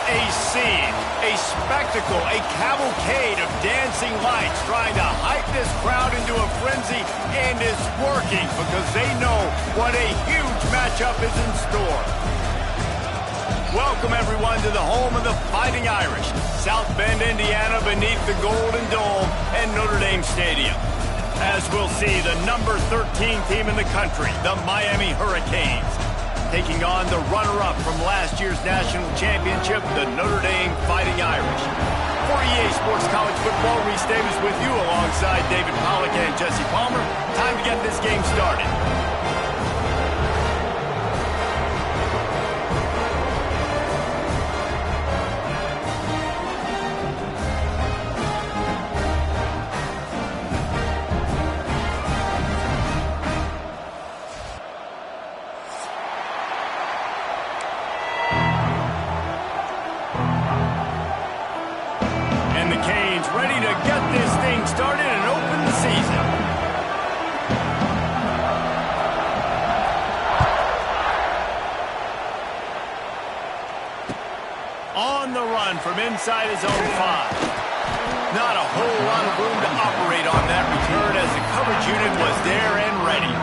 a scene, a spectacle, a cavalcade of dancing lights trying to hype this crowd into a frenzy, and it's working because they know what a huge matchup is in store. Welcome, everyone, to the home of the Fighting Irish, South Bend, Indiana, beneath the Golden Dome and Notre Dame Stadium. As we'll see, the number 13 team in the country, the Miami Hurricanes, taking on the runner-up from last year's national championship, the Notre Dame Fighting Irish. For EA Sports College Football, Reese Davis with you alongside David Pollack and Jesse Palmer. Time to get this game started. Ready to get this thing started and open the season. On the run from inside his own 5. Not a whole lot of room to operate on that return as the coverage unit was there and ready.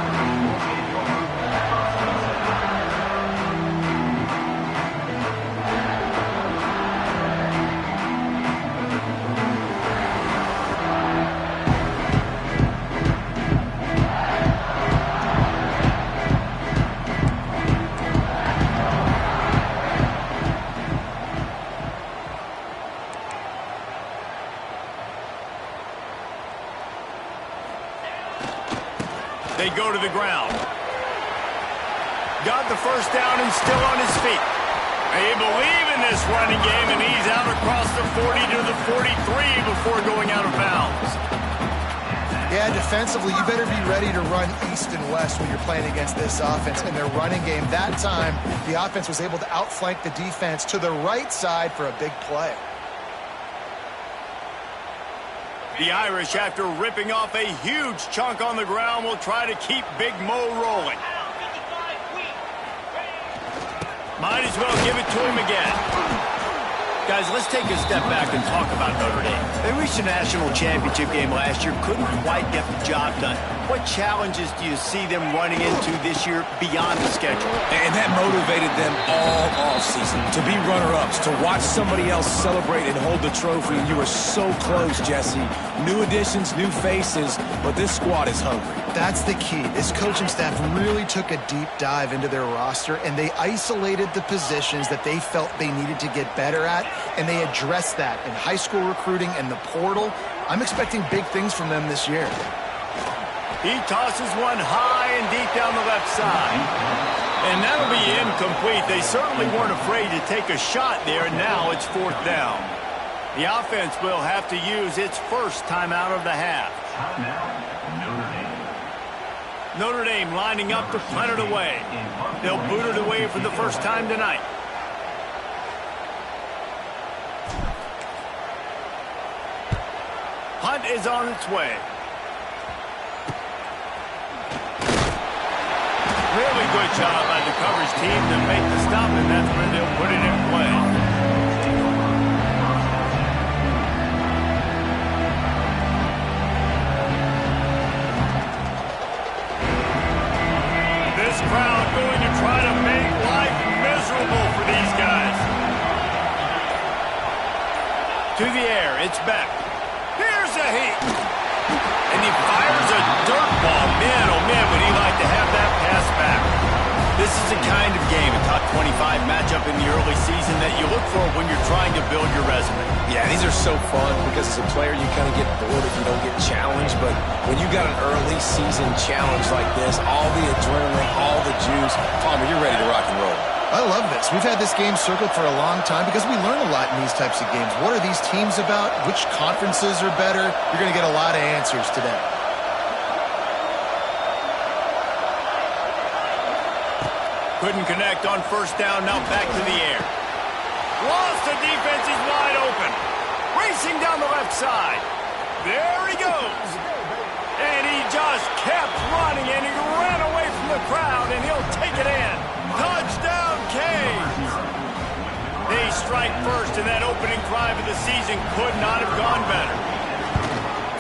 They go to the ground. Got the first down and still on his feet. They believe in this running game, and he's out across the 40 to the 43 before going out of bounds. Yeah, defensively, you better be ready to run east and west when you're playing against this offense and their running game. That time, the offense was able to outflank the defense to the right side for a big play. The Irish, after ripping off a huge chunk on the ground, will try to keep Big Mo rolling. Might as well give it to him again. Guys, let's take a step back and talk about Notre Dame. They reached a national championship game last year, couldn't quite get the job done. What challenges do you see them running into this year beyond the schedule? And that motivated them all offseason to be runner-ups, to watch somebody else celebrate and hold the trophy. You were so close, Jesse. New additions, new faces, but this squad is hungry. That's the key. This coaching staff really took a deep dive into their roster, and they isolated the positions that they felt they needed to get better at, and they addressed that in high school recruiting and the portal. I'm expecting big things from them this year. He tosses one high and deep down the left side. And that'll be incomplete. They certainly weren't afraid to take a shot there, and now it's 4th down. The offense will have to use its first timeout of the half. Notre Dame lining up to punt it away. They'll boot it away for the first time tonight. Punt is on its way. Really good job by the coverage team to make the stop, and that's where they'll put it in play. This crowd going to try to make life miserable for these guys. To the air, it's Beck. Here's a heat. And he fires a dirt ball. Man, oh man, would he like to have that pass back. This is the kind of game, a top 25 matchup in the early season, that you look for when you're trying to build your resume. Yeah, these are so fun because as a player, you kind of get bored if you don't get challenged. But when you got an early season challenge like this, all the adrenaline, all the juice, Palmer, you're ready to rock and roll. I love this. We've had this game circled for a long time because we learn a lot in these types of games. What are these teams about? Which conferences are better? You're going to get a lot of answers today. Couldn't connect on first down, now back to the air. Lost the defense, he's wide open. Racing down the left side. There he goes. And he just kept running, and he ran away from the crowd, and he'll take it in. Touchdown, Canes. They strike first, and that opening drive of the season could not have gone better.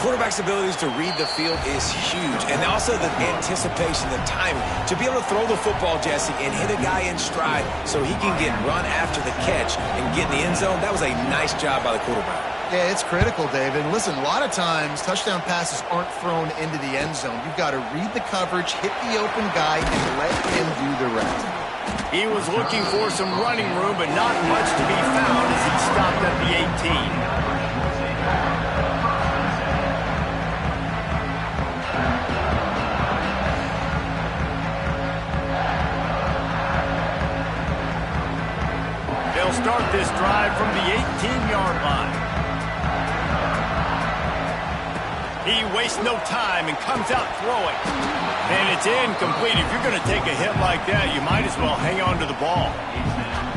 Quarterback's abilities to read the field is huge, and also the anticipation, the timing. To be able to throw the football, Jesse, and hit a guy in stride so he can get run after the catch and get in the end zone, that was a nice job by the quarterback. Yeah, it's critical, David. Listen, a lot of times touchdown passes aren't thrown into the end zone. You've got to read the coverage, hit the open guy, and let him do the rest. He was looking for some running room, but not much to be found as he stopped at the 18. They'll start this drive from the 18-yard line. He wastes no time and comes out throwing. And it's incomplete. If you're going to take a hit like that, you might as well hang on to the ball.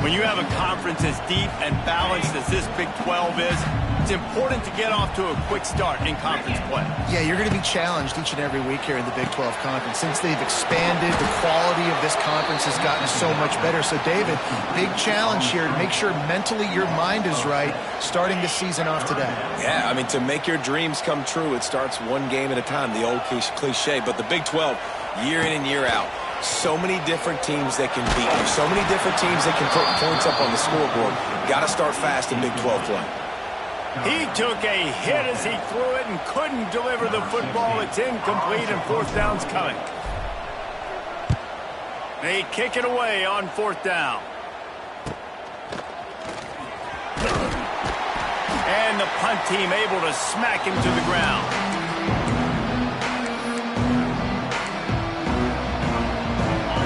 When you have a conference as deep and balanced as this Big 12 is, it's important to get off to a quick start in conference play. Yeah, you're going to be challenged each and every week here in the Big 12 Conference. Since they've expanded, the quality of this conference has gotten so much better. So, David, big challenge here to make sure mentally your mind is right starting the season off today. Yeah, I mean, to make your dreams come true, it starts one game at a time, the old cliche. But the Big 12, year in and year out, so many different teams that can beat you, so many different teams that can put points up on the scoreboard. Got to start fast in Big 12 play. He took a hit as he threw it and couldn't deliver the football. It's incomplete and fourth down's coming. They kick it away on fourth down. And the punt team able to smack him to the ground.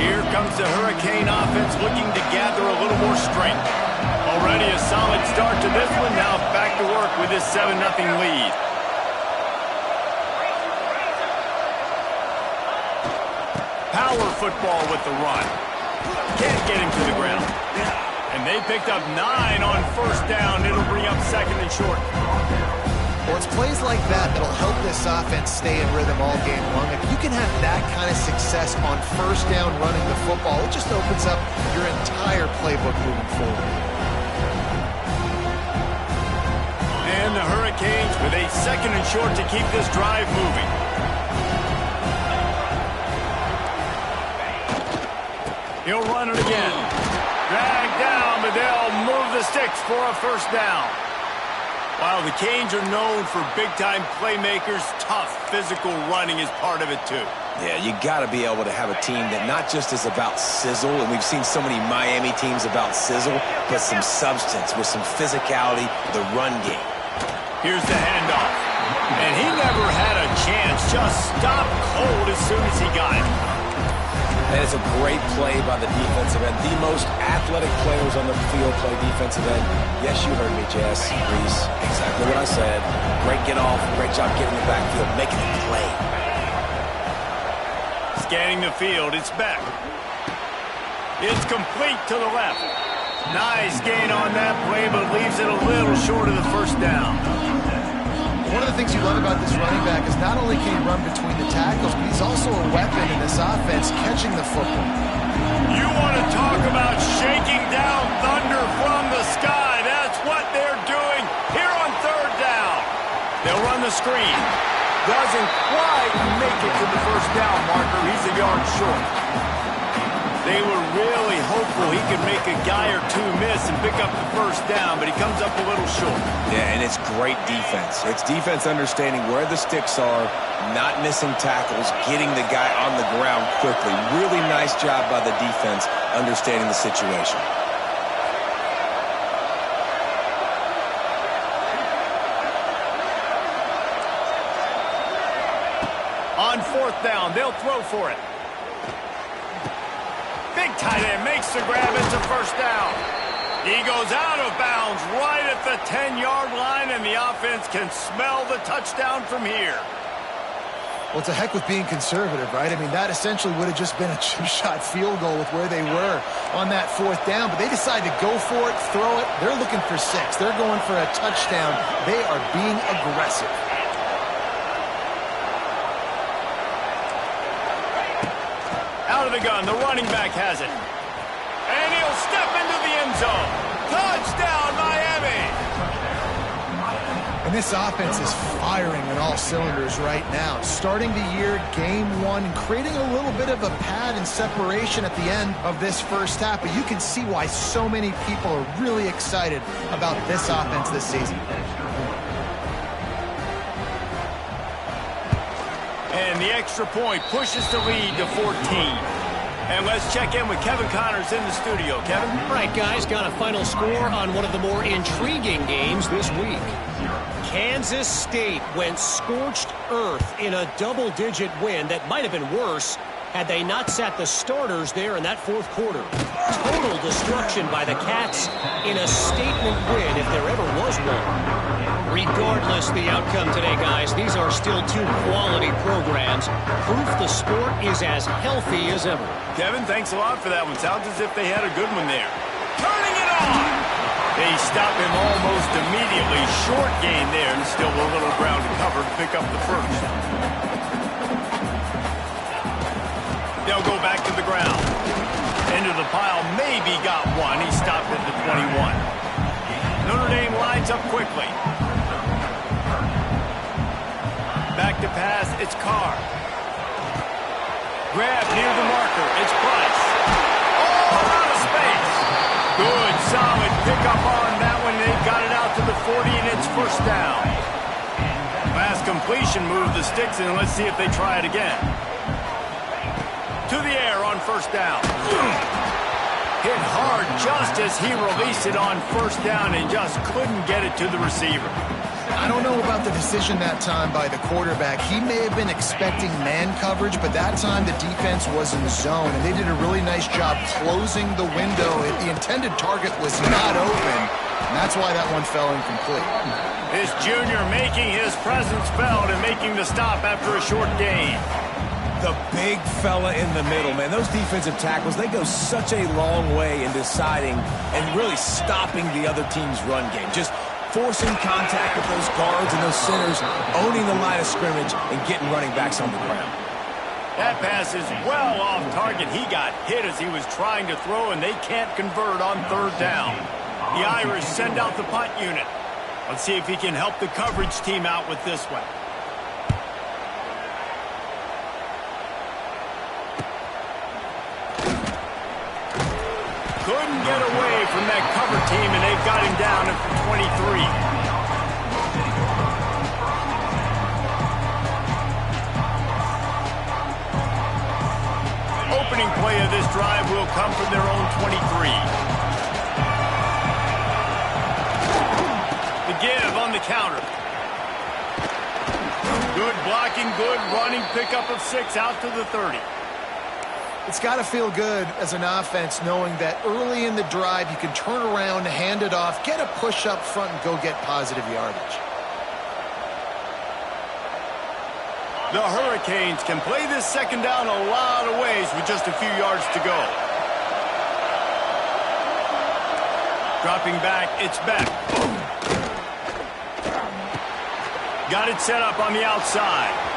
Here comes the Hurricane offense looking to gather a little more strength. Already a solid start to this one. Now back to work with this 7-0 lead. Power football with the run. Can't get him to the ground. And they picked up 9 on first down. It'll bring up second and short. Well, it's plays like that that'll help this offense stay in rhythm all game long. If you can have that kind of success on first down running the football, it just opens up your entire playbook moving forward. And the Hurricanes with a second and short to keep this drive moving. He'll run it again. Dragged down, but they'll move the sticks for a first down. While the Canes are known for big-time playmakers, tough physical running is part of it too. Yeah, you got to be able to have a team that not just is about sizzle, and we've seen so many Miami teams about sizzle, but some substance with some physicality, the run game. Here's the handoff. And he never had a chance, just stopped cold as soon as he got it. That is a great play by the defensive end. The most athletic players on the field play defensive end. Yes, you heard me, Jess, Reese. Exactly what I said. Great get off. Great job getting the backfield, making it play. Scanning the field, it's back. It's complete to the left. Nice gain on that play, but leaves it a little short of the first down. One of the things you love about this running back is not only can he run between the tackles, but he's also a weapon in this offense catching the football. You want to talk about shaking down thunder from the sky. That's what they're doing here on third down. They'll run the screen. Doesn't quite make it to the first down marker. He's a yard short. They were really hopeful he could make a guy or two miss and pick up the first down, but he comes up a little short. Yeah, and it's great defense. It's defense understanding where the sticks are, not missing tackles, getting the guy on the ground quickly. Really nice job by the defense understanding the situation. On fourth down, they'll throw for it. Big tight end makes the grab. It's a first down. He goes out of bounds right at the 10-yard line, and the offense can smell the touchdown from here. Well, it's a heck with being conservative, right? I mean, that essentially would have just been a two-shot field goal with where they were on that fourth down, but they decide to go for it, throw it. They're looking for 6. They're going for a touchdown. They are being aggressive. Out of the gun, the running back has it. And he'll step into the end zone. Touchdown, And this offense is firing on all cylinders right now. Starting the year, game one, and creating a little bit of a pad and separation at the end of this first half. But you can see why so many people are really excited about this offense this season. And the extra point pushes the lead to 14. And let's check in with Kevin Connors in the studio. Kevin? All right, guys, got a final score on one of the more intriguing games this week. Kansas State went scorched earth in a double-digit win that might have been worse had they not sat the starters there in that fourth quarter. Total destruction by the Cats in a statement win if there ever was one. Regardless the outcome today, guys, these are still two quality programs. Proof the sport is as healthy as ever. Kevin, thanks a lot for that one. Sounds as if they had a good one there. Turning it on! They stop him almost immediately. Short gain there, and still a little ground to cover to pick up the first. They'll go back to the ground. Into the pile, maybe got one. He stopped at the 21. Notre Dame lines up quickly. Back to pass, it's Carr. Grab near the marker, it's Price. All out of space. Good, solid pickup on that one. They got it out to the 40, and it's first down. Last completion moved the sticks, and let's see if they try it again. To the air on first down. Hit hard just as he released it on first down and just couldn't get it to the receiver. I don't know about the decision that time by the quarterback. He may have been expecting man coverage, but that time the defense was in zone, and they did a really nice job closing the window. The intended target was not open, and that's why that one fell incomplete. This junior making his presence felt and making the stop after a short gain. The big fella in the middle, man. Those defensive tackles, they go such a long way in deciding and really stopping the other team's run game. Just forcing contact with those guards and those centers, owning the line of scrimmage, and getting running backs on the ground. That pass is well off target. He got hit as he was trying to throw, and they can't convert on third down. The Irish send out the punt unit. Let's see if he can help the coverage team out with this one. Couldn't get away from that cover team, and they've got him down at the 23. Opening play of this drive will come from their own 23. The give on the counter. Good blocking, good running, pickup of 6 out to the 30. It's got to feel good as an offense knowing that early in the drive you can turn around, hand it off, get a push up front, and go get positive yardage. The Hurricanes can play this second down a lot of ways with just a few yards to go. Dropping back, it's Beck. Got it set up on the outside.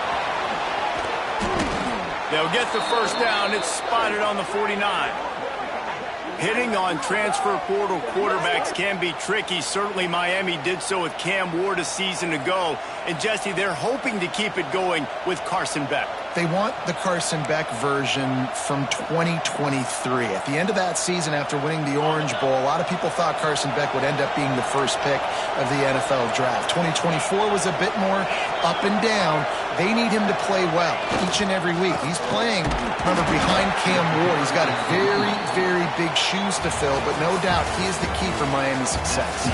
They'll get the first down. It's spotted on the 49. Hitting on transfer portal quarterbacks can be tricky. Certainly Miami did so with Cam Ward a season ago. And Jesse, they're hoping to keep it going with Carson Beck. They want the Carson Beck version from 2023. At the end of that season, after winning the Orange Bowl, a lot of people thought Carson Beck would end up being the first pick of the NFL draft. 2024 was a bit more up and down. They need him to play well each and every week. He's playing, remember, behind Cam Ward. He's got very, very big shoes to fill, but no doubt he is the key for Miami's success.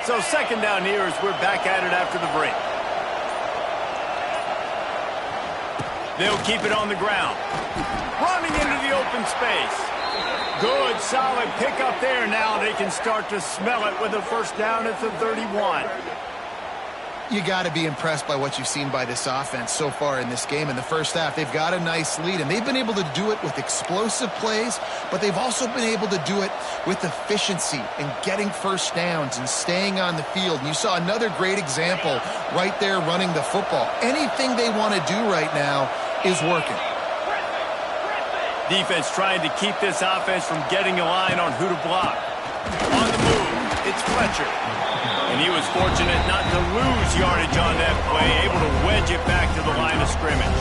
So second down here as we're back at it after the break. They'll keep it on the ground. Running into the open space. Good, solid pickup there. Now they can start to smell it with a first down at the 31. You got to be impressed by what you've seen by this offense so far in this game. In the first half, they've got a nice lead, and they've been able to do it with explosive plays, but they've also been able to do it with efficiency and getting first downs and staying on the field. And you saw another great example right there running the football. Anything they want to do right now is working. Defense trying to keep this offense from getting a line on who to block. On the move, it's Fletcher. And he was fortunate not to lose yardage on that play, able to wedge it back to the line of scrimmage.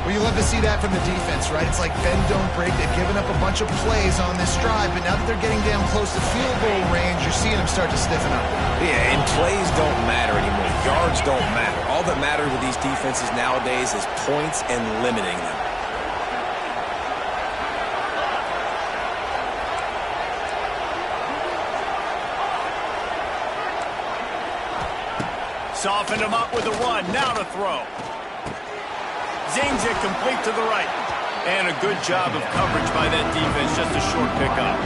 Well, you love to see that from the defense, right? It's like bend, don't break. They've given up a bunch of plays on this drive, but now that they're getting down close to field goal range, you're seeing them start to stiffen up. Yeah, and plays don't matter anymore. Yards don't matter. All that matters with these defenses nowadays is points and limiting them. Softened him up with a run. Now to throw. Zings it complete to the right. And a good job of coverage by that defense. Just a short pickup.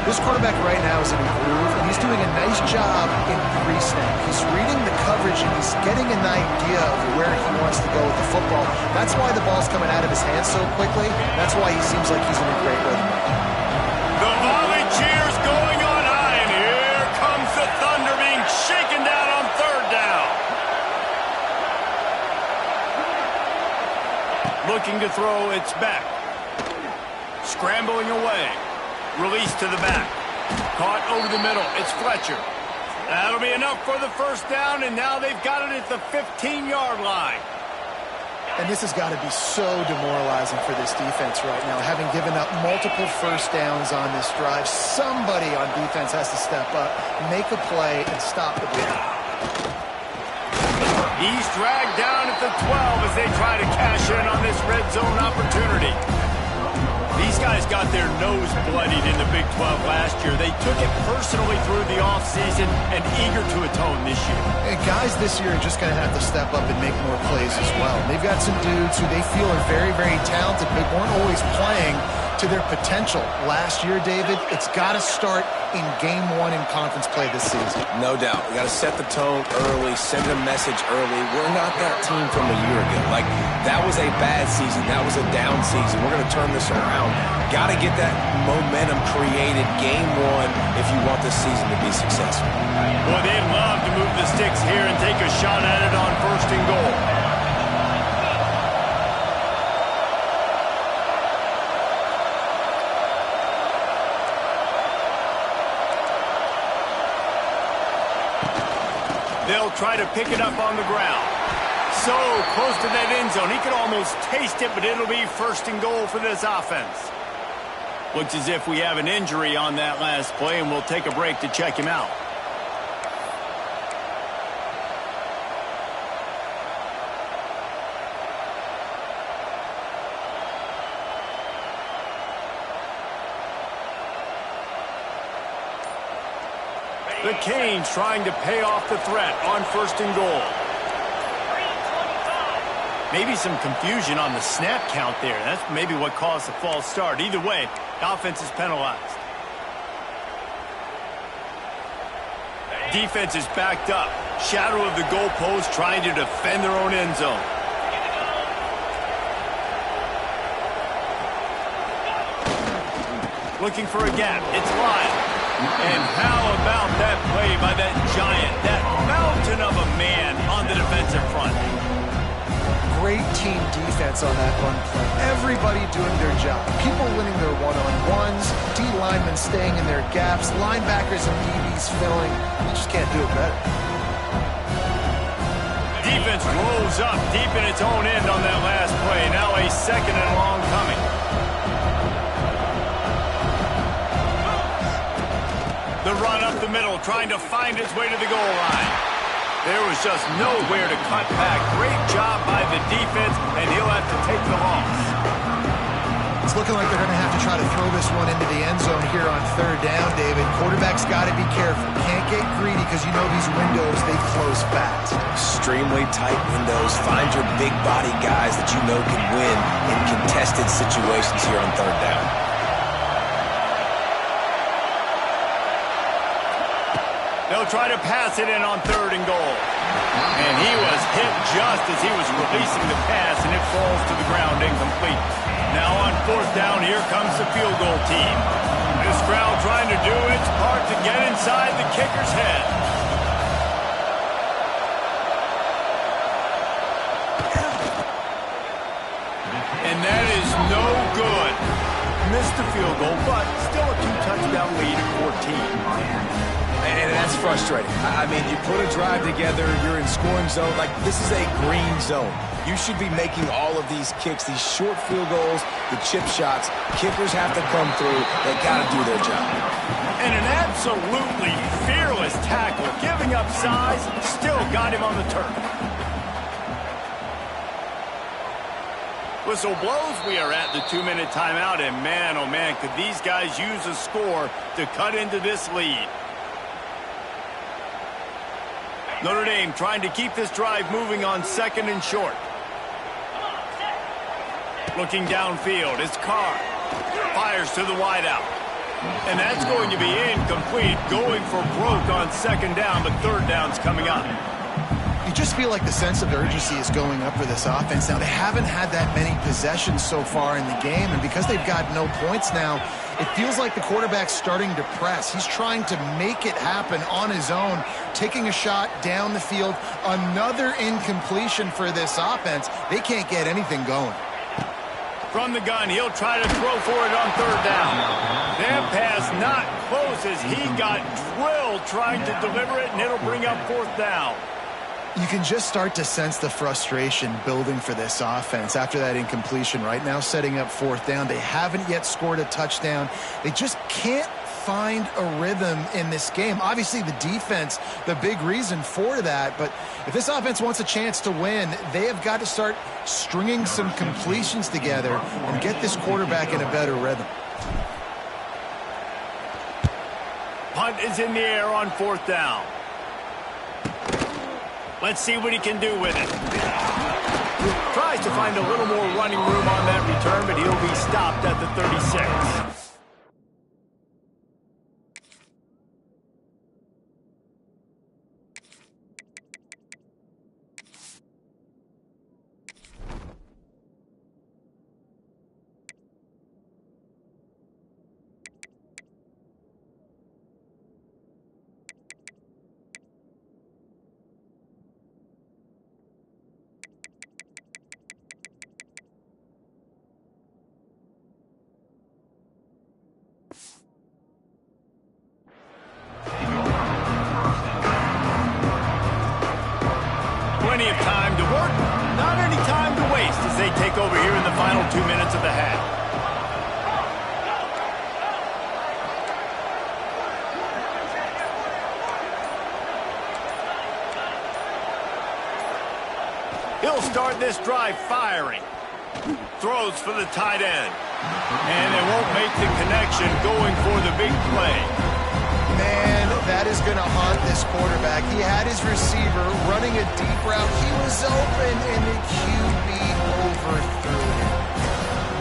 This quarterback right now is in a groove, and he's doing a nice job in pre-snap. He's reading the coverage, and he's getting an idea of where he wants to go with the football. That's why the ball's coming out of his hands so quickly. That's why he seems like he's in a great rhythm. The volley cheers going on high, and here comes the thunder being shaken down on third down. Looking to throw, it's back. Scrambling away. Release to the back. Caught over the middle. It's Fletcher. That'll be enough for the first down, and now they've got it at the 15-yard line. And this has got to be so demoralizing for this defense right now, having given up multiple first downs on this drive. Somebody on defense has to step up, make a play, and stop the bleeding. He's dragged down at the 12 as they try to cash in on this red zone opportunity. These guys got their nose bloodied in the Big 12 last year. They took it personally through the offseason and eager to atone this year. And guys this year are just going to have to step up and make more plays as well. They've got some dudes who they feel are very, very talented, but weren't always playing to their potential. Last year, David, it's got to start in Game 1 in conference play this season. No doubt. We got to set the tone early, send a message early. We're not that team from a year ago. Like, that was a bad season. That was a down season. We're going to turn this around. Got to get that momentum created Game 1 if you want this season to be successful. Boy, they'd love to move the sticks here and take a shot at it on first and goal. They'll try to pick it up on the ground. So close to that end zone. He could almost taste it, but it'll be first and goal for this offense. Looks as if we have an injury on that last play, and we'll take a break to check him out. The Canes trying to pay off the threat on first and goal. Maybe some confusion on the snap count there. That's maybe what caused the false start. Either way, the offense is penalized. Defense is backed up. Shadow of the goalpost trying to defend their own end zone. Looking for a gap. It's Lyle. And how about that play by that giant, that mountain of a man on the defensive front? Great team defense on that run play. Everybody doing their job. People winning their one-on-ones, D linemen staying in their gaps, linebackers and DBs filling. You just can't do it better. Defense rolls up deep in its own end on that last play. Now a second and long coming. The run up the middle, trying to find his way to the goal line. There was just nowhere to cut back. Great job by the defense, and he'll have to take the loss. It's looking like they're going to have to try to throw this one into the end zone here on third down, David. Quarterback's got to be careful. Can't get greedy because you know these windows, they close fast. Extremely tight windows. Find your big body guys that you know can win in contested situations here on third down. He'll try to pass it in on 3rd and goal. And he was hit just as he was releasing the pass, and it falls to the ground incomplete. Now on 4th down, here comes the field goal team. This crowd trying to do its part to get inside the kicker's head. And that is no good. Missed the field goal, but still a 2-touchdown lead at 14. And that's frustrating. I mean, you put a drive together, you're in scoring zone. Like, this is a green zone. You should be making all of these kicks, these short field goals, the chip shots. Kickers have to come through. They got to do their job. And an absolutely fearless tackle, giving up size, still got him on the turf. Whistle blows, we are at the 2-minute timeout, and man, oh man, could these guys use a score to cut into this lead. Notre Dame trying to keep this drive moving on 2nd and short. Looking downfield, it's Carr. Fires to the wideout. And that's going to be incomplete, going for broke on 2nd down, but 3rd down's coming up. You just feel like the sense of urgency is going up for this offense now. They haven't had that many possessions so far in the game, and because they've got no points now, it feels like the quarterback's starting to press. He's trying to make it happen on his own, taking a shot down the field. Another incompletion for this offense. They can't get anything going. From the gun, he'll try to throw for it on 3rd down. That pass not close as he got drilled trying to deliver it, and it'll bring up 4th down. You can just start to sense the frustration building for this offense after that incompletion. Right now, setting up 4th down. They haven't yet scored a touchdown. They just can't find a rhythm in this game. Obviously, the defense, the big reason for that. But if this offense wants a chance to win, they have got to start stringing some completions together and get this quarterback in a better rhythm. Punt is in the air on 4th down. Let's see what he can do with it. Tries to find a little more running room on that return, but he'll be stopped at the 36. Plenty of time to work, not any time to waste as they take over here in the final 2 minutes of the half. He'll start this drive firing. Throws for the tight end. And they won't make the connection going for the big play. Man, that is going to haunt this quarterback. He had his receiver running a deep route. He was open, and the QB overthrew him.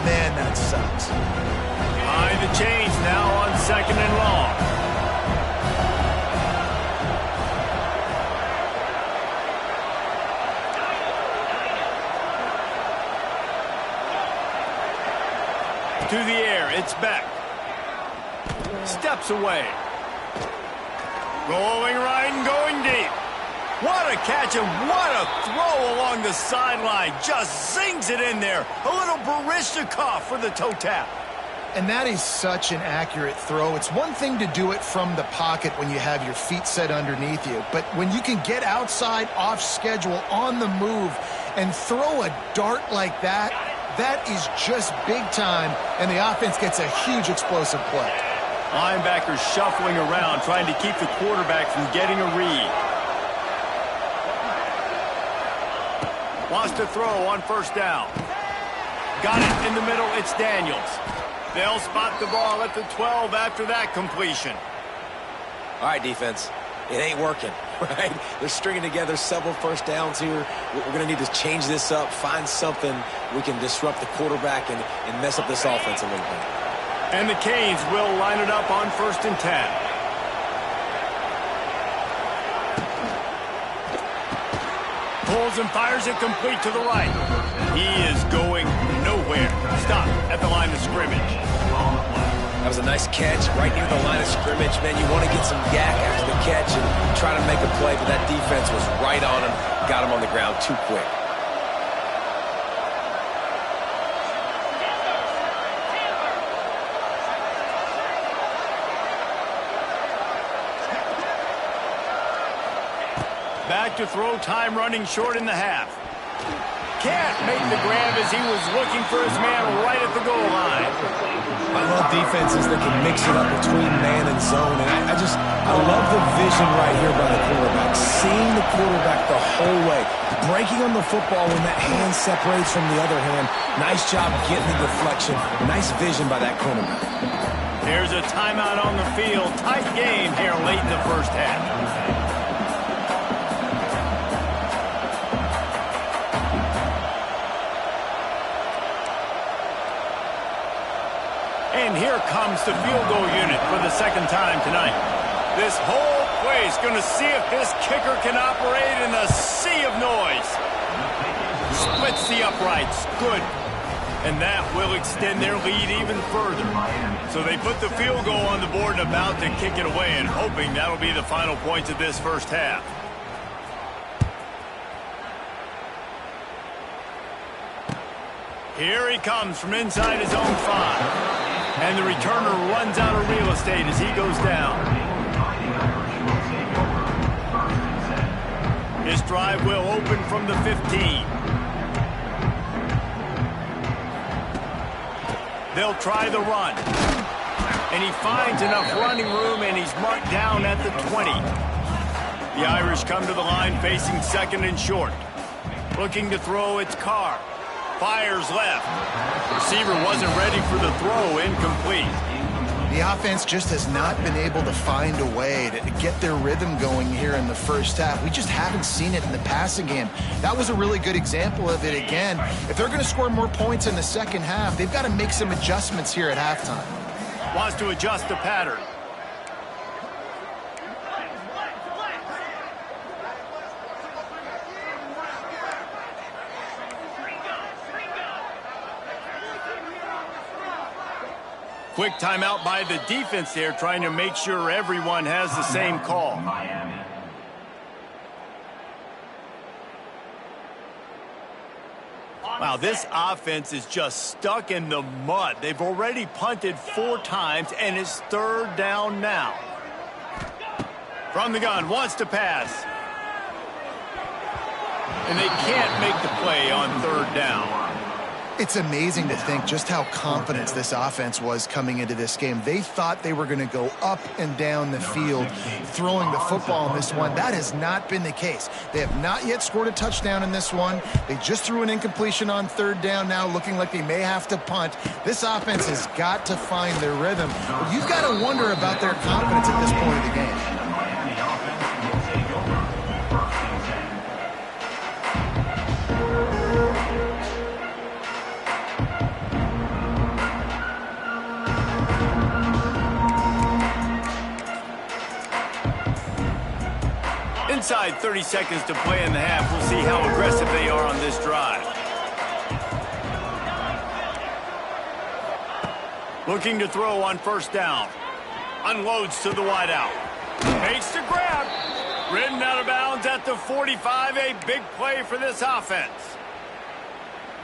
Man, that sucks. Behind the chains now on 2nd and long. To the air, it's Beck. Steps away. Rolling right and going deep. What a catch and what a throw along the sideline. Just zings it in there. A little Barishnikov for the toe tap. And that is such an accurate throw. It's one thing to do it from the pocket when you have your feet set underneath you, but when you can get outside, off schedule, on the move, and throw a dart like that, that is just big time, and the offense gets a huge explosive play. Linebackers shuffling around, trying to keep the quarterback from getting a read. Wants to throw on 1st down. Got it in the middle, it's Daniels. They'll spot the ball at the 12 after that completion. All right, defense. It ain't working, right? They're stringing together several 1st downs here. We're going to need to change this up, find something we can disrupt the quarterback and mess up this offense a little bit. And the Canes will line it up on 1st and 10. throws and fires it complete to the right. He is going nowhere. Stop at the line of scrimmage. That was a nice catch right near the line of scrimmage. Man, you want to get some yak after the catch and try to make a play, but that defense was right on him. Got him on the ground too quick. Back to throw, time running short in the half. Can't make the grab as he was looking for his man right at the goal line. I love defenses that can mix it up between man and zone, and I love the vision right here by the quarterback. Seeing the quarterback the whole way, breaking on the football when that hand separates from the other hand. Nice job getting the deflection. Nice vision by that cornerback. There's a timeout on the field. Tight game here late in the first half. And here comes the field goal unit for the second time tonight. This whole place going to see if this kicker can operate in a sea of noise. Splits the uprights. Good. And that will extend their lead even further. So they put the field goal on the board and about to kick it away, and hoping that'll be the final points of this first half. Here he comes from inside his own 5. And the returner runs out of real estate as he goes down. His drive will open from the 15. They'll try the run. And he finds enough running room, and he's marked down at the 20. The Irish come to the line facing second and short. Looking to throw, it's Carr. Fires left. Receiver wasn't ready for the throw, incomplete. The offense just has not been able to find a way to get their rhythm going here in the first half. We just haven't seen it in the passing game. That was a really good example of it again. If they're going to score more points in the second half, they've got to make some adjustments here at halftime. Wants to adjust the pattern. Quick timeout by the defense there, trying to make sure everyone has the same call. Wow, this offense is just stuck in the mud. They've already punted 4 times, and it's third down now. From the gun, wants to pass. And they can't make the play on third down. It's amazing to think just how confident this offense was coming into this game. They thought they were going to go up and down the field throwing the football in this one. That has not been the case. They have not yet scored a touchdown in this one. They just threw an incompletion on third down now, looking like they may have to punt. This offense has got to find their rhythm. But you've got to wonder about their confidence at this point of the game. Inside 30 seconds to play in the half. We'll see how aggressive they are on this drive. Looking to throw on first down. Unloads to the wideout. Makes the grab. Ridden out of bounds at the 45. A big play for this offense.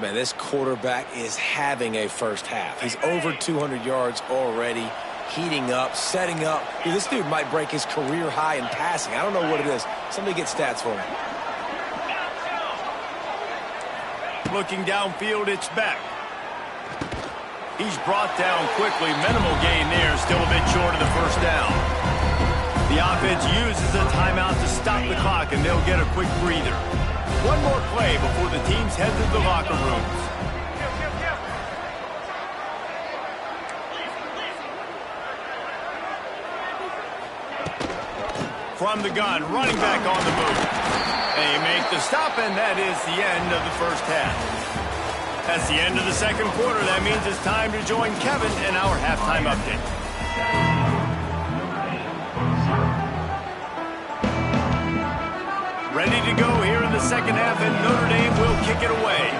Man, this quarterback is having a first half. He's over 200 yards already. Heating up, setting up. Dude, this dude might break his career high in passing. I don't know what it is. Somebody get stats for him. Looking downfield, it's Beck. He's brought down quickly. Minimal gain there, still a bit short of the first down. The offense uses a timeout to stop the clock, and they'll get a quick breather. One more play before the teams head to the locker rooms. From the gun, running back on the move. They make the stop, and that is the end of the first half. That's the end of the second quarter. That means it's time to join Kevin in our halftime update. Ready to go here in the second half, and Notre Dame will kick it away.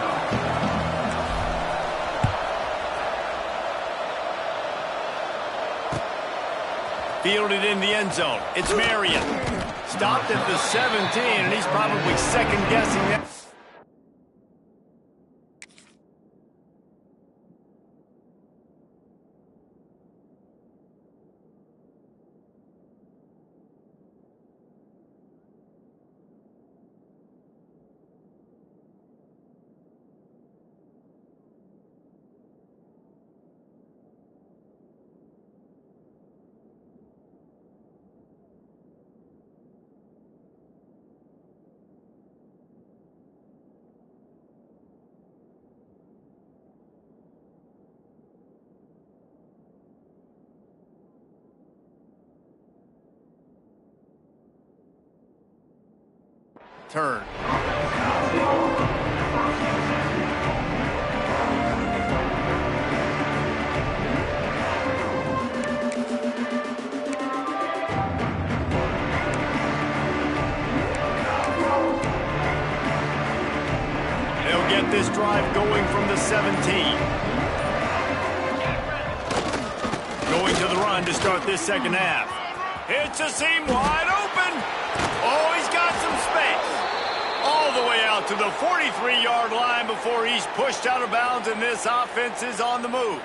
Fielded in the end zone. It's Marion. Stopped at the 17, and he's probably second-guessing that. Turn. They'll get this drive going from the 17. Going to the run to start this second half. It's a seam wide open. Oh, he's got some space. All the way out to the 43-yard line before he's pushed out of bounds, and this offense is on the move.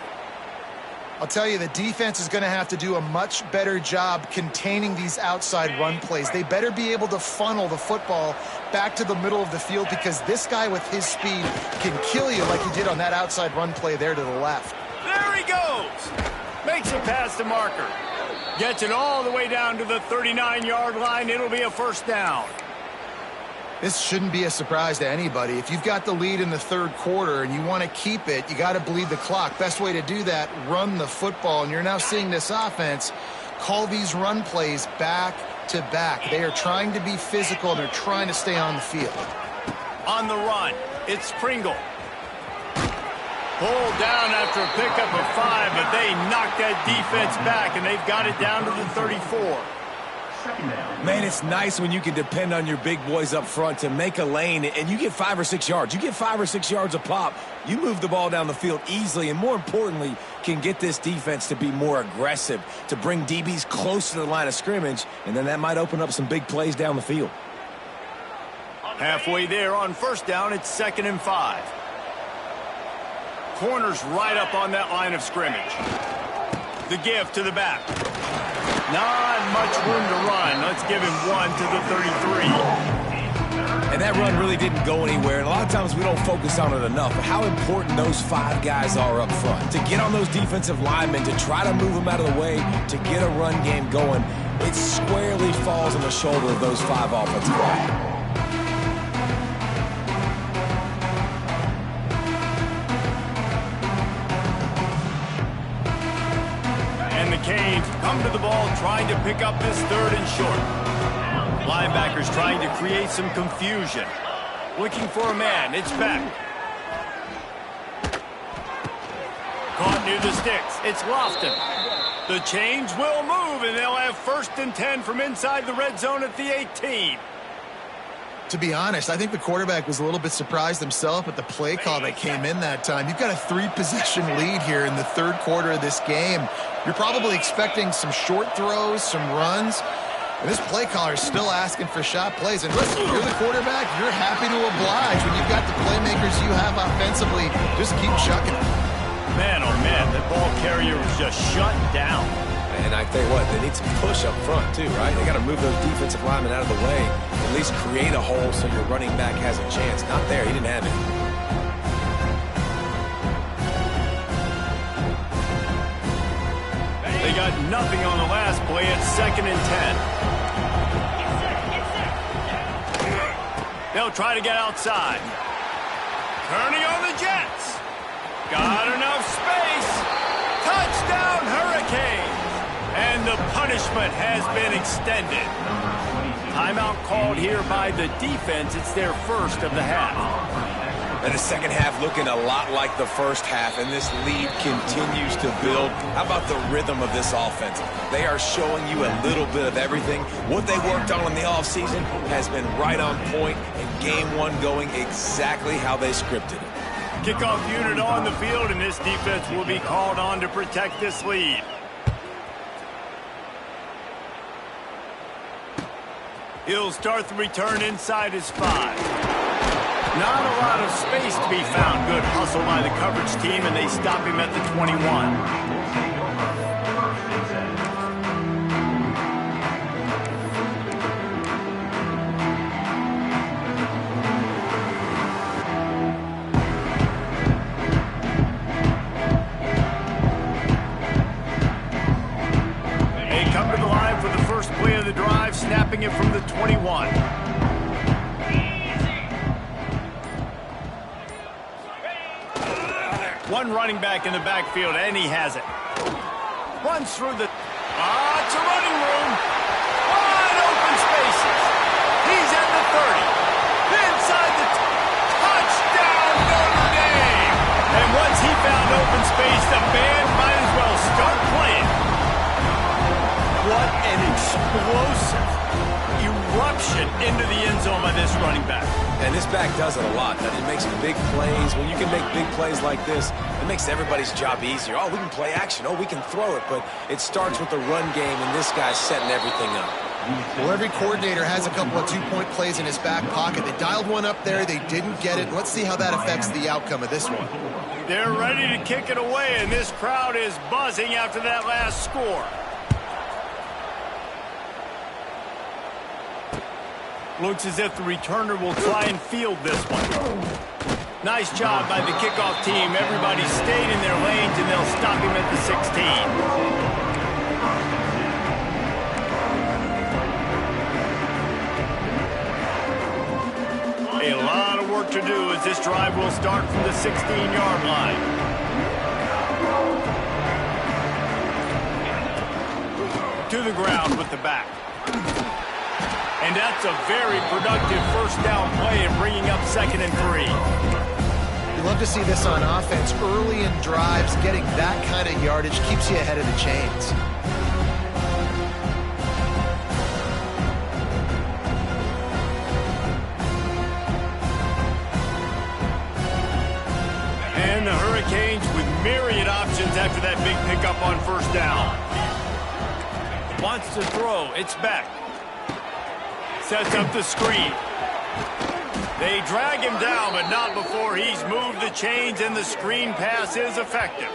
I'll tell you, the defense is going to have to do a much better job containing these outside run plays. They better be able to funnel the football back to the middle of the field, because this guy with his speed can kill you like he did on that outside run play there to the left. There he goes. Makes a pass to Marker. Gets it all the way down to the 39-yard line. It'll be a first down. This shouldn't be a surprise to anybody. If you've got the lead in the third quarter and you want to keep it, you got to bleed the clock. Best way to do that, run the football. And you're now seeing this offense call these run plays back to back. They are trying to be physical, and they're trying to stay on the field. On the run, it's Pringle. Pulled down after a pickup of 5, but they knocked that defense back, and they've got it down to the 34. Man, it's nice when you can depend on your big boys up front to make a lane, and you get 5 or 6 yards. You get 5 or 6 yards a pop. You move the ball down the field easily, and more importantly, can get this defense to be more aggressive, to bring DBs close to the line of scrimmage, and then that might open up some big plays down the field. Halfway there on first down, it's 2nd and 5. Corners right up on that line of scrimmage. The give to the back. Not much room to run. Let's give him 1 to the 33. And that run really didn't go anywhere. And a lot of times we don't focus on it enough. But how important those 5 guys are up front. To get on those defensive linemen, to try to move them out of the way, to get a run game going, it squarely falls on the shoulder of those 5 offensive linemen. Canes come to the ball trying to pick up this 3rd and short. Linebackers trying to create some confusion. Looking for a man. It's back. Caught near the sticks. It's Lofton. The chains will move, and they'll have 1st and 10 from inside the red zone at the 18. To be honest, I think the quarterback was a little bit surprised himself at the play call that came in that time. You've got a 3-possession lead here in the third quarter of this game. You're probably expecting some short throws, some runs. And this play caller is still asking for shot plays. And listen, you're the quarterback, you're happy to oblige. When you've got the playmakers you have offensively, just keep chucking it. Man, oh man, that ball carrier was just shut down. And I tell you what, they need some push up front too, right? They got to move those defensive linemen out of the way. At least create a hole so your running back has a chance. Not there. He didn't have it. They got nothing on the last play. It's 2nd and 10. They'll try to get outside. Turning on the Jets. Got enough space. Touchdown, Hurricanes. And the punishment has been extended. Timeout called here by the defense. It's their first of the half. And the second half looking a lot like the first half, and this lead continues to build. How about the rhythm of this offense? They are showing you a little bit of everything. What they worked on in the offseason has been right on point, and game one going exactly how they scripted it. Kickoff unit on the field, and this defense will be called on to protect this lead. He'll start the return inside his 5. Not a lot of space to be found. Good hustle by the coverage team, and they stop him at the 21. They come to the line for the first play of the drive, snapping it from the 21. One running back in the backfield, and he has it. Runs through the... it's a running room. Wide open spaces. He's at the 30. Inside the... Touchdown, Notre Dame! And once he found open space, the band might as well start playing. What an explosive eruption into the end zone by this running back. And this back does it a lot. He makes big plays. When you can make big plays like this, it makes everybody's job easier. Oh, we can play action. Oh, we can throw it. But it starts with the run game, and this guy's setting everything up. Well, every coordinator has a couple of two-point plays in his back pocket. They dialed one up there. They didn't get it. Let's see how that affects the outcome of this one. They're ready to kick it away, and this crowd is buzzing after that last score. Looks as if the returner will try and field this one. Nice job by the kickoff team. Everybody stayed in their lanes, and they'll stop him at the 16. A lot of work to do as this drive will start from the 16-yard line. To the ground with the back. And that's a very productive first down play in bringing up 2nd and 3. You love to see this on offense. Early in drives, getting that kind of yardage keeps you ahead of the chains. And the Hurricanes with myriad options after that big pickup on first down. Wants to throw. It's back. Sets up the screen. They drag him down, but not before he's moved the chains, and the screen pass is effective.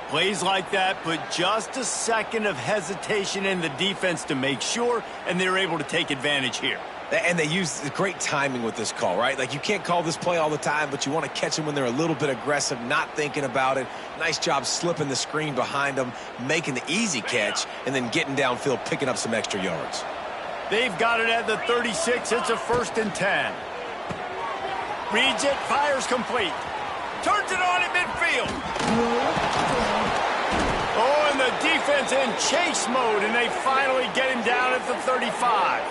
Plays like that put just a second of hesitation in the defense to make sure, and they're able to take advantage here. And they use great timing with this call, right? Like, you can't call this play all the time, but you want to catch them when they're a little bit aggressive, not thinking about it. Nice job slipping the screen behind them, making the easy catch, and then getting downfield, picking up some extra yards. They've got it at the 36. It's a 1st and 10. Reads it, fires complete. Turns it on at midfield. Oh, and the defense in chase mode, and they finally get him down at the 35.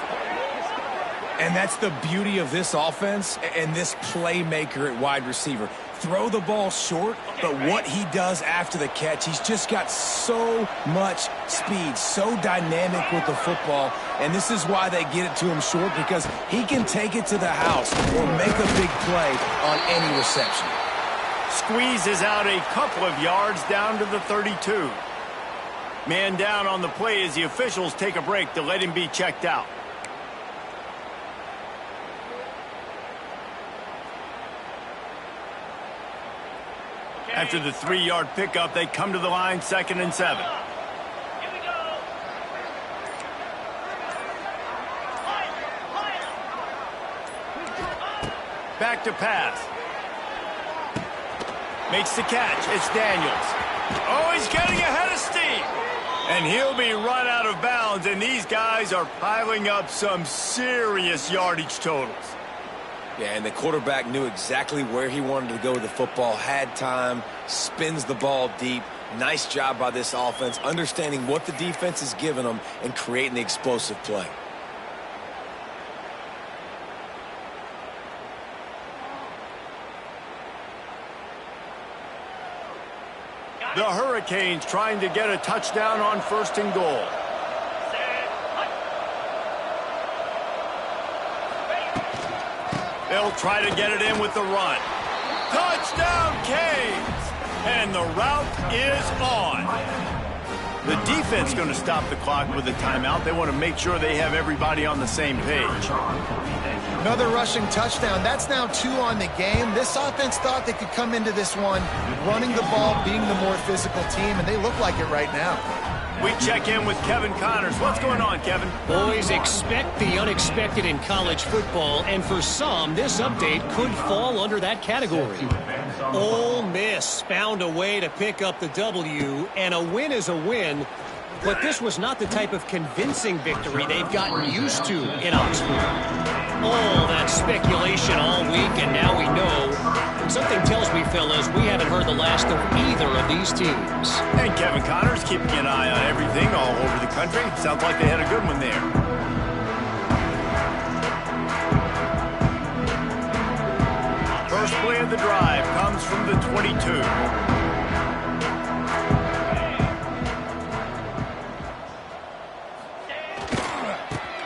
And that's the beauty of this offense and this playmaker at wide receiver. Throw the ball short, but what he does after the catch, he's just got so much speed, so dynamic with the football, and this is why they get it to him short, because he can take it to the house or make a big play on any reception. Squeezes out a couple of yards down to the 32. Man down on the play as the officials take a break to let him be checked out. After the 3-yard pickup, they come to the line, 2nd and 7. Back to pass. Makes the catch. It's Daniels. Oh, he's getting ahead of steam. And he'll be run out of bounds, and these guys are piling up some serious yardage totals. Yeah, and the quarterback knew exactly where he wanted to go with the football, had time, spins the ball deep. Nice job by this offense, understanding what the defense is giving them and creating the explosive play. The Hurricanes trying to get a touchdown on 1st and goal. They'll try to get it in with the run. Touchdown, Canes! And the route is on. The defense going to stop the clock with a timeout. They want to make sure they have everybody on the same page. Another rushing touchdown. That's now 2 on the game. This offense thought they could come into this one running the ball, being the more physical team, and they look like it right now. We check in with Kevin Connors. What's going on, Kevin? Boys, expect the unexpected in college football, and for some, this update could fall under that category. Ole Miss found a way to pick up the W, and a win is a win, but this was not the type of convincing victory they've gotten used to in Oxford. All that speculation all week, and now we know. Something tells me, fellas, we haven't heard the last of either of these teams. And Kevin Connors keeping an eye on everything all over the country. Sounds like they had a good one there. First play of the drive comes from the 22.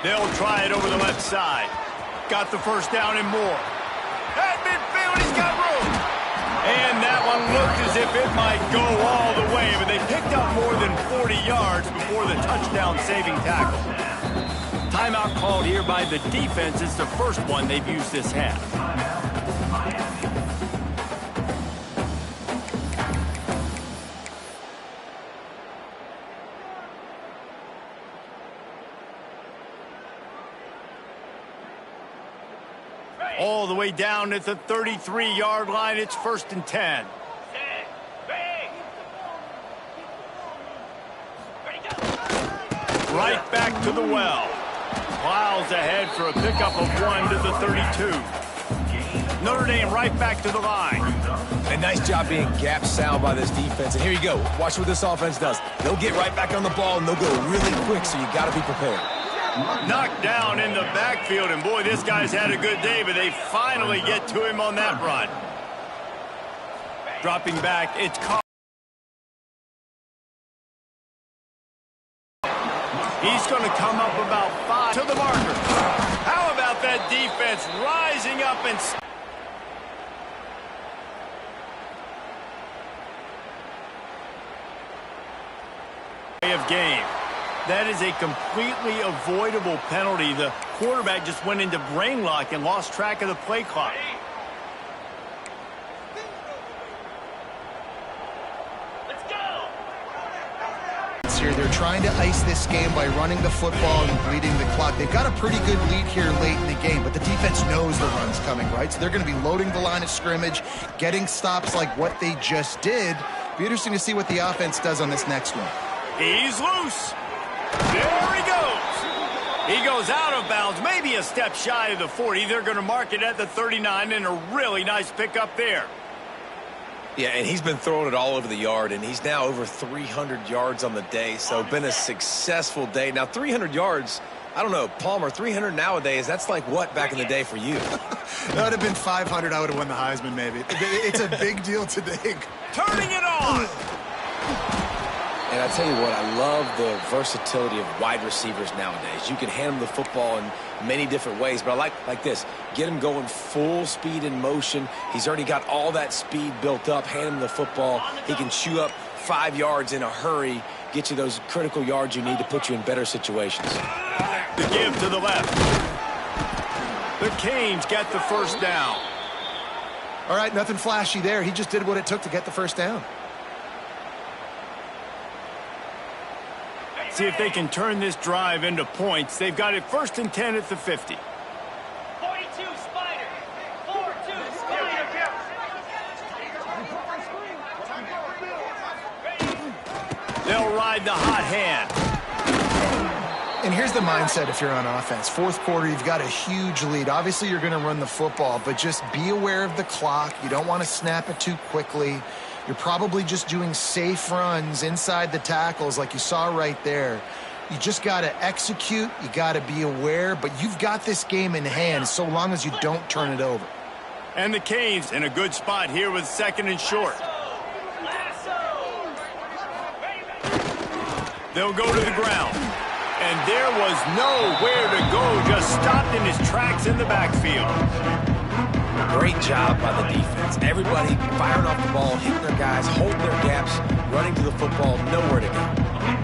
They'll try it over the left side. Got the first down and more. At midfield, he's got room. And that one looked as if it might go all the way, but they picked up more than 40 yards before the touchdown-saving tackle. Timeout called here by the defense. It's the first one they've used this half. All the way down at the 33-yard line. It's 1st and 10. Right back to the well. Plows ahead for a pickup of 1 to the 32. Notre Dame right back to the line. A nice job being gap sound by this defense. And here you go. Watch what this offense does. They'll get right back on the ball, and they'll go really quick, so you got to be prepared. Knocked down in the backfield, and boy, this guy's had a good day, but they finally get to him on that run. Dropping back, it's caught. He's going to come up about 5 to the marker. How about that defense rising up and... of game. That is a completely avoidable penalty. The quarterback just went into brain lock and lost track of the play clock. Let's go! Here, they're trying to ice this game by running the football and bleeding the clock. They've got a pretty good lead here late in the game, but the defense knows the run's coming, right? So they're going to be loading the line of scrimmage, getting stops like what they just did. Be interesting to see what the offense does on this next one. He's loose. There he goes. He goes out of bounds, maybe a step shy of the 40. They're going to mark it at the 39, and a really nice pickup there. Yeah, and he's been throwing it all over the yard, and he's now over 300 yards on the day, so been a successful day. Now, 300 yards, I don't know, Palmer, 300 nowadays, that's like what back in the day for you? That would have been 500. I would have won the Heisman, maybe. It's a big deal today. Turning it on. And I tell you what, I love the versatility of wide receivers nowadays. You can hand them the football in many different ways, but I like this. Get him going full speed in motion. He's already got all that speed built up. Hand him the football. He can chew up 5 yards in a hurry, get you those critical yards you need to put you in better situations. The give to the left. The Canes get the first down. All right, nothing flashy there. He just did what it took to get the first down. See if they can turn this drive into points. They've got it 1st and 10 at the 50. 42 Spider. 4-2 Spider. They'll ride the hot hand. And here's the mindset if you're on offense. Fourth quarter, you've got a huge lead. Obviously, you're going to run the football, but just be aware of the clock. You don't want to snap it too quickly. You're probably just doing safe runs inside the tackles like you saw right there. You just got to execute. You got to be aware, but you've got this game in hand so long as you don't turn it over. And the Canes in a good spot here with 2nd and short. They'll go to the ground. And there was nowhere to go, just stopped in his tracks in the backfield. Great job by the defense. Everybody firing off the ball, hitting their guys, holding their gaps, running to the football, nowhere to go.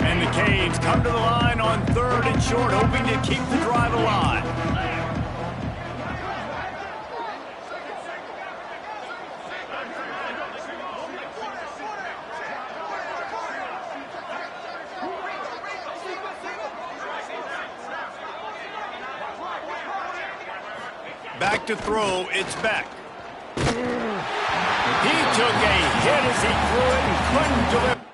And the Canes come to the line on 3rd and short, hoping to keep the drive alive. Back to throw, it's Beck. He took a hit as he threw it and couldn't deliver.